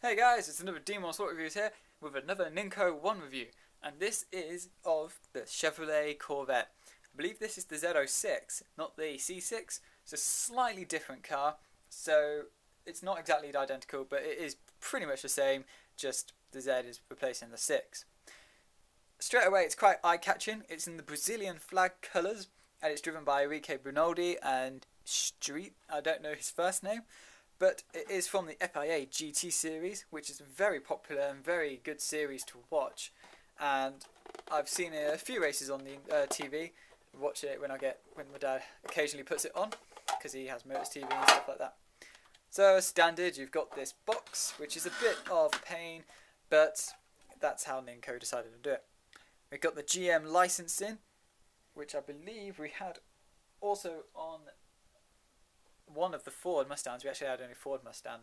Hey guys, it's another Demon Sport Reviews here with another Ninco 1 review, and this is of the Chevrolet Corvette. I believe this is the Z06, not the C6. It's a slightly different car, so it's not exactly identical, but it is pretty much the same, just the Z is replacing the 6. Straight away, it's quite eye-catching. It's in the Brazilian flag colours, and it's driven by Enrique Brinaldi and Street. I don't know his first name. But it is from the FIA GT series, which is a very popular and very good series to watch. And I've seen a few races on the TV. Watch it when my dad occasionally puts it on, because he has Motors TV and stuff like that. So as standard, you've got this box, which is a bit of pain, but that's how Ninco decided to do it. We've got the GM licensing, which I believe we had also on one of the Ford Mustangs. We actually had only Ford Mustang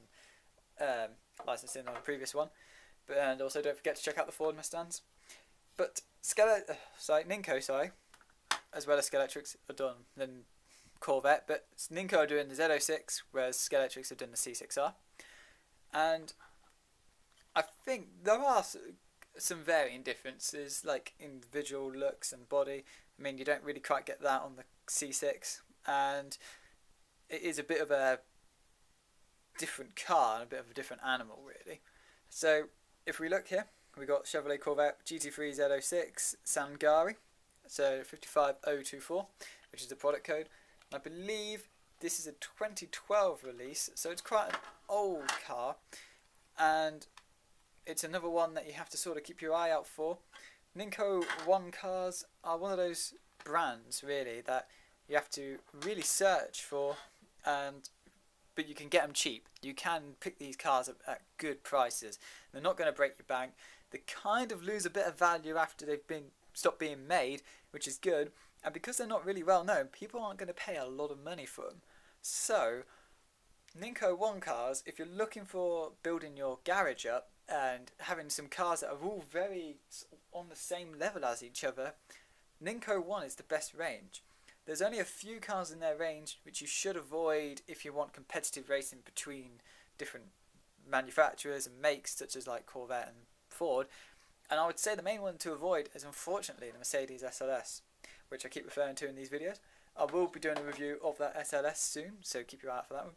licensing on the previous one, and also don't forget to check out the Ford Mustangs. But Ninco, as well as Skeletrix are done the Corvette, but Ninco are doing the Z06, whereas Skeletrix are doing the C6R. And I think there are some varying differences, like individual looks and body. I mean, you don't really quite get that on the C6, and it is a bit of a different car and a bit of a different animal, really. So if we look here, we got Chevrolet Corvette GT3 Z06 Sangari, so 55024, which is the product code. And I believe this is a 2012 release, so it's quite an old car, and it's another one that you have to sort of keep your eye out for. Ninco 1 cars are one of those brands, really, that you have to really search for, but you can get them cheap. You can pick these cars up at good prices. They're not going to break your bank. They kind of lose a bit of value after they've stopped being made, which is good. And because they're not really well known, people aren't going to pay a lot of money for them. So Ninco 1 cars, if you're looking for building your garage up and having some cars that are all very on the same level as each other, Ninco 1 is the best range. There's only a few cars in their range which you should avoid if you want competitive racing between different manufacturers and makes, such as like Corvette and Ford. And I would say the main one to avoid is, unfortunately, the Mercedes SLS, which I keep referring to in these videos. I will be doing a review of that SLS soon, so keep your eye out for that one.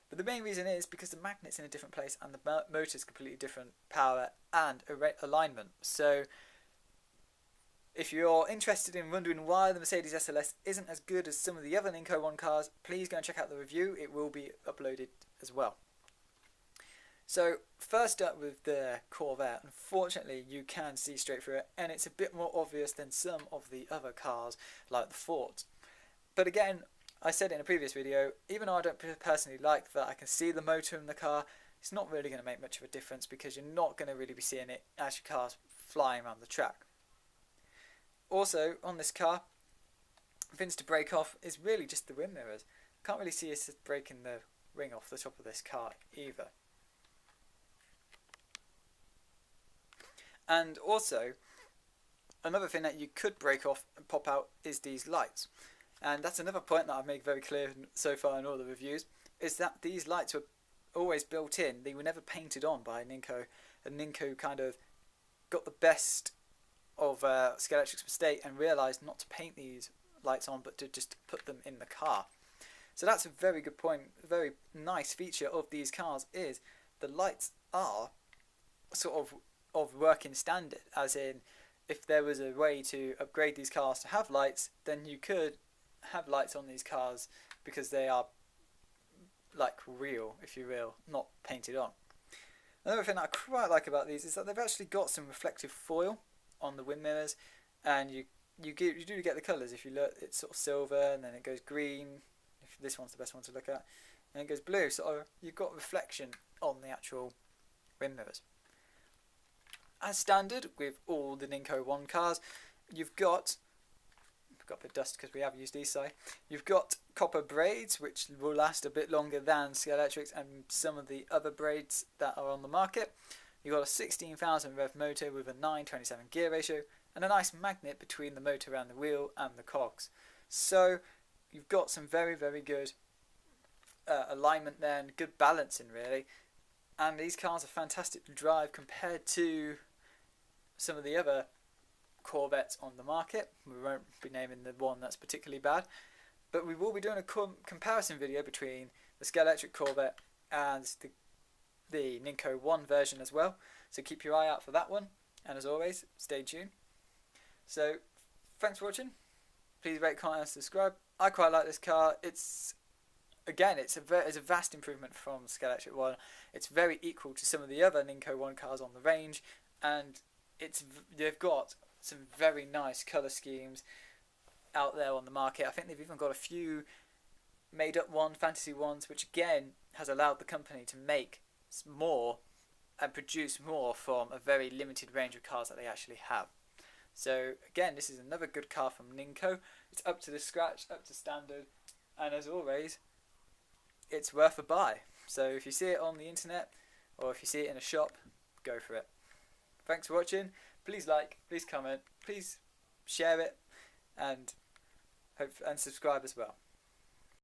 But the main reason is because the magnet's in a different place and the motor's completely different power and alignment. So if you're interested in wondering why the Mercedes SLS isn't as good as some of the other Ninco 1 cars, please go and check out the review. It will be uploaded as well. So first up with the Corvette, unfortunately you can see straight through it, and it's a bit more obvious than some of the other cars like the Fords. But again, I said in a previous video, even though I don't personally like that I can see the motor in the car, it's not really going to make much of a difference because you're not going to really be seeing it as your car's flying around the track. Also, on this car, things to break off is really just the wing mirrors. I can't really see us breaking the ring off the top of this car either. And also, another thing that you could break off and pop out is these lights. And that's another point that I've made very clear so far in all the reviews, is that these lights were always built in. They were never painted on by Ninco, and Ninco kind of got the best of Skeletrix's mistake and realised not to paint these lights on, but to just put them in the car. So that's a very good point. A very nice feature of these cars is the lights are sort of working standard, as in if there was a way to upgrade these cars to have lights, then you could have lights on these cars because they are like real, if you will, not painted on. Another thing that I quite like about these is that they've actually got some reflective foil on the wind mirrors, and you do get the colours. If you look, it's sort of silver, and then it goes green. If this one's the best one to look at, and it goes blue. So you've got reflection on the actual wind mirrors. As standard with all the Ninco 1 cars, you've got a bit of dust because we have used these side. You've got copper braids, which will last a bit longer than Skeletrix and some of the other braids that are on the market. You've got a 16,000 rev motor with a 9:27 gear ratio and a nice magnet between the motor and the wheel and the cogs. So you've got some very, very good alignment there and good balancing, really. and these cars are fantastic to drive compared to some of the other Corvettes on the market. We won't be naming the one that's particularly bad, but we will be doing a comparison video between the Scalextric Corvette and the Ninco 1 version as well, so keep your eye out for that one, and as always, stay tuned. So thanks for watching. Please rate, comment and subscribe. I quite like this car. It's a vast improvement from Scalextric 1. It's very equal to some of the other Ninco 1 cars on the range, and they've got some very nice colour schemes out there on the market. I think they've even got a few made up fantasy ones, which again has allowed the company to make more and produce more from a very limited range of cars that they actually have. So again, this is another good car from Ninco. It's up to the scratch, up to standard, and as always, it's worth a buy. So if you see it on the internet or if you see it in a shop, go for it. Thanks for watching. Please like, please comment, please share it, and subscribe as well.